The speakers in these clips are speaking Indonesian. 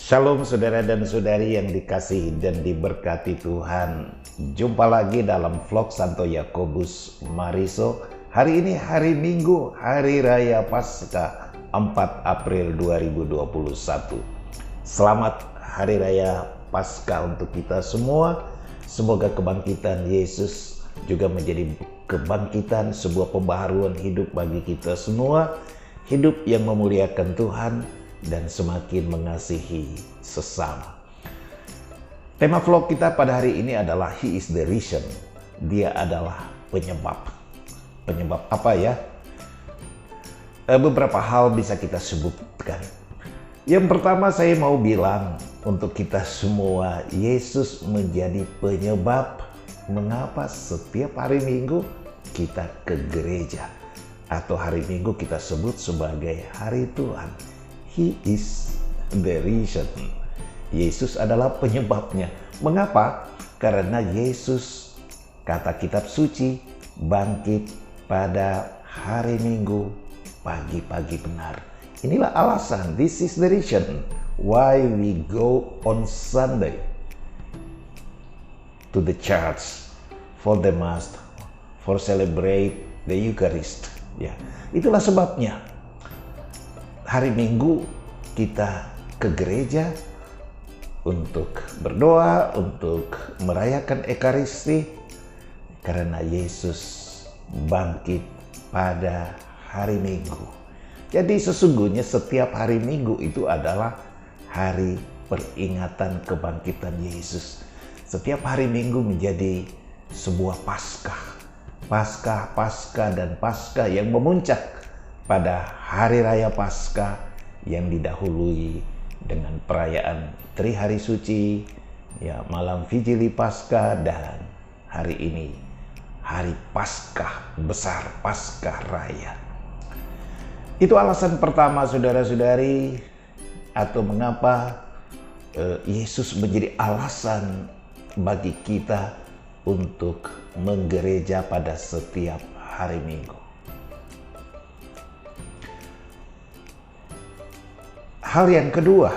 Shalom saudara dan saudari yang dikasihi dan diberkati Tuhan. Jumpa lagi dalam vlog Santo Yakobus Mariso. Hari ini hari Minggu, Hari Raya Paskah 4 April 2021. Selamat Hari Raya Paskah untuk kita semua. Semoga kebangkitan Yesus juga menjadi kebangkitan, sebuah pembaharuan hidup bagi kita semua. Hidup yang memuliakan Tuhan dan semakin mengasihi sesama. Tema vlog kita pada hari ini adalah He is the reason. Dia adalah penyebab. Penyebab apa ya? Beberapa hal bisa kita sebutkan. Yang pertama saya mau bilang untuk kita semua, Yesus menjadi penyebab mengapa setiap hari Minggu kita ke gereja. Atau hari Minggu kita sebut sebagai hari Tuhan. He is the reason. Yesus adalah penyebabnya. Mengapa? Karena Yesus, kata kitab suci, bangkit pada hari Minggu pagi-pagi benar. Inilah alasan, this is the reason why we go on Sunday to the church for the mass, for celebrate the Eucharist. Ya, itulah sebabnya. Hari Minggu kita ke gereja untuk berdoa, untuk merayakan Ekaristi karena Yesus bangkit pada hari Minggu. Jadi sesungguhnya setiap hari Minggu itu adalah hari peringatan kebangkitan Yesus. Setiap hari Minggu menjadi sebuah Paskah. Paskah dan Paskah yang memuncak pada Hari Raya Paskah yang didahului dengan perayaan Tri Hari Suci, ya, malam Vigili Paskah, dan hari ini Hari Paskah Besar, Paskah Raya. Itu alasan pertama saudara-saudari, atau mengapa Yesus menjadi alasan bagi kita untuk menggereja pada setiap hari Minggu. Hal yang kedua,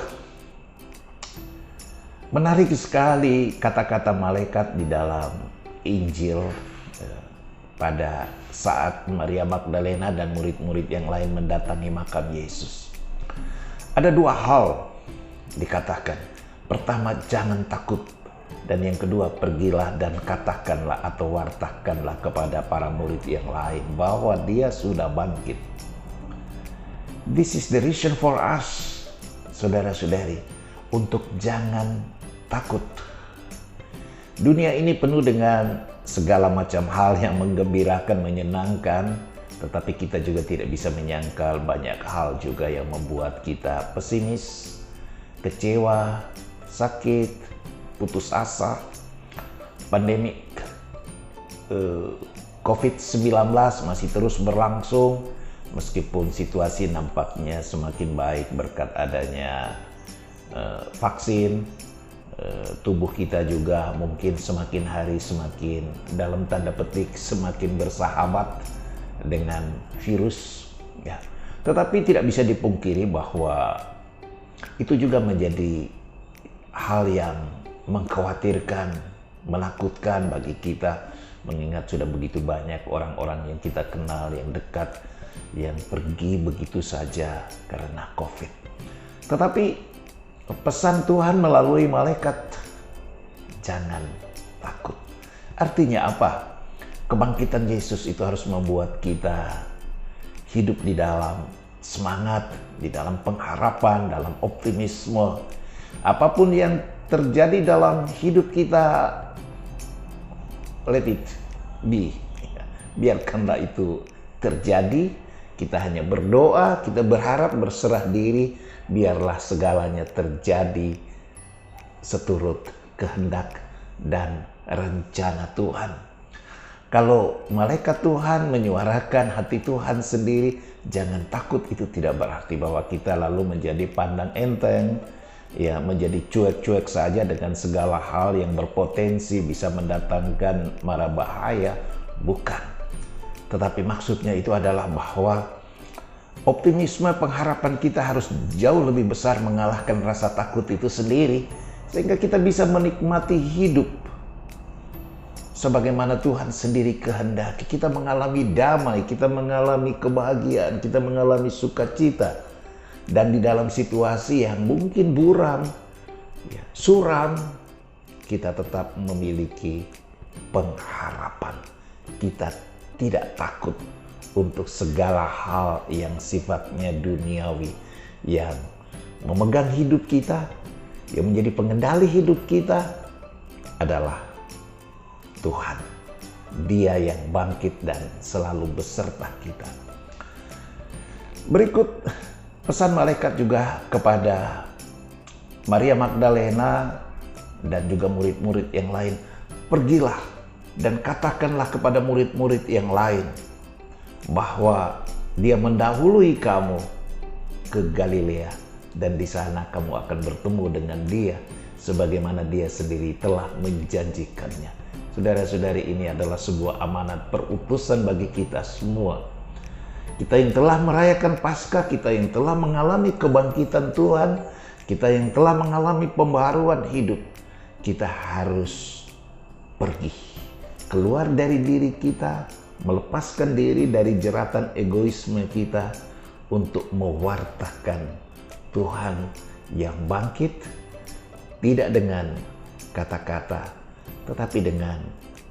menarik sekali kata-kata malaikat di dalam Injil pada saat Maria Magdalena dan murid-murid yang lain mendatangi makam Yesus. Ada dua hal dikatakan. Pertama, jangan takut. Dan yang kedua, pergilah dan katakanlah atau wartakanlah kepada para murid yang lain bahwa dia sudah bangkit. This is the reason for us, saudara-saudari, untuk jangan takut. Dunia ini penuh dengan segala macam hal yang menggembirakan, menyenangkan, tetapi kita juga tidak bisa menyangkal banyak hal juga yang membuat kita pesimis, kecewa, sakit, putus asa. Pandemik COVID-19 masih terus berlangsung, meskipun situasi nampaknya semakin baik berkat adanya vaksin. Tubuh kita juga mungkin semakin hari semakin, dalam tanda petik, semakin bersahabat dengan virus, ya. Tetapi tidak bisa dipungkiri bahwa itu juga menjadi hal yang mengkhawatirkan, menakutkan bagi kita, mengingat sudah begitu banyak orang-orang yang kita kenal, yang dekat, yang pergi begitu saja karena COVID. Tetapi pesan Tuhan melalui malaikat, jangan takut. Artinya apa? Kebangkitan Yesus itu harus membuat kita hidup di dalam semangat, di dalam pengharapan, dalam optimisme. Apapun yang terjadi dalam hidup kita, let it be. Biarkanlah itu terjadi. Kita hanya berdoa, kita berharap, berserah diri, biarlah segalanya terjadi seturut kehendak dan rencana Tuhan. Kalau malaikat Tuhan menyuarakan hati Tuhan sendiri, jangan takut, itu tidak berarti bahwa kita lalu menjadi pandang enteng, ya, menjadi cuek-cuek saja dengan segala hal yang berpotensi bisa mendatangkan mara bahaya. Bukan. Tetapi maksudnya itu adalah bahwa Optimisme pengharapan kita harus jauh lebih besar mengalahkan rasa takut itu sendiri, sehingga kita bisa menikmati hidup sebagaimana Tuhan sendiri kehendaki. Kita mengalami damai, kita mengalami kebahagiaan, kita mengalami sukacita. Dan di dalam situasi yang mungkin buram, suram, kita tetap memiliki pengharapan. Kita tidak takut untuk segala hal yang sifatnya duniawi, yang memegang hidup kita, yang menjadi pengendali hidup kita adalah Tuhan. Dia yang bangkit dan selalu beserta kita. Berikut pesan malaikat juga kepada Maria Magdalena dan juga murid-murid yang lain. Pergilah dan katakanlah kepada murid-murid yang lain bahwa dia mendahului kamu ke Galilea, dan di sana kamu akan bertemu dengan dia sebagaimana dia sendiri telah menjanjikannya. Saudara-saudari, ini adalah sebuah amanat perutusan bagi kita semua. Kita yang telah merayakan Paskah, kita yang telah mengalami kebangkitan Tuhan, kita yang telah mengalami pembaharuan hidup, kita harus pergi keluar dari diri kita, melepaskan diri dari jeratan egoisme kita untuk mewartakan Tuhan yang bangkit, tidak dengan kata-kata, tetapi dengan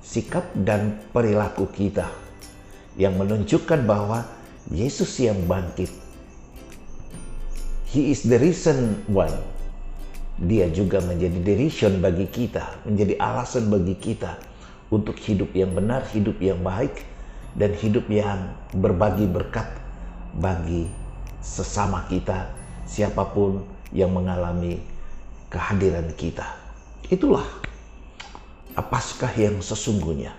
sikap dan perilaku kita yang menunjukkan bahwa Yesus yang bangkit, He is the risen one. Dia juga menjadi the reason bagi kita, menjadi alasan bagi kita untuk hidup yang benar, hidup yang baik, dan hidup yang berbagi berkat bagi sesama kita, siapapun yang mengalami kehadiran kita. Itulah Paskah yang sesungguhnya,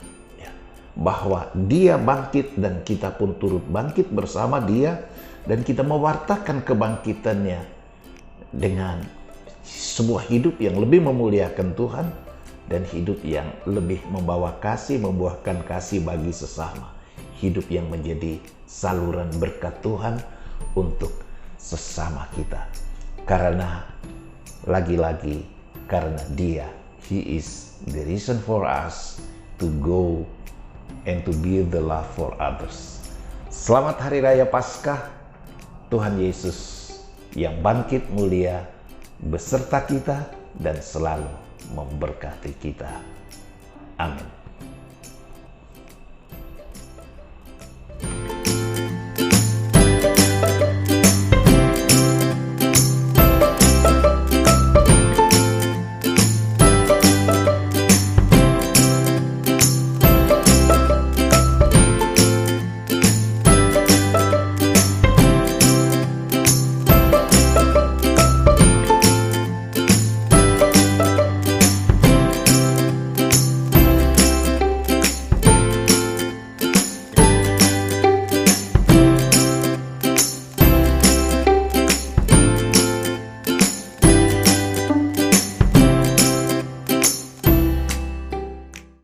bahwa dia bangkit dan kita pun turut bangkit bersama dia, dan kita mewartakan kebangkitannya dengan sebuah hidup yang lebih memuliakan Tuhan dan hidup yang lebih membawa kasih, membuahkan kasih bagi sesama. Hidup yang menjadi saluran berkat Tuhan untuk sesama kita. Karena lagi-lagi, karena dia, He is the reason for us to go and to be the love for others. Selamat Hari Raya Paskah. Tuhan Yesus yang bangkit mulia beserta kita dan selalu memberkati kita. Amin.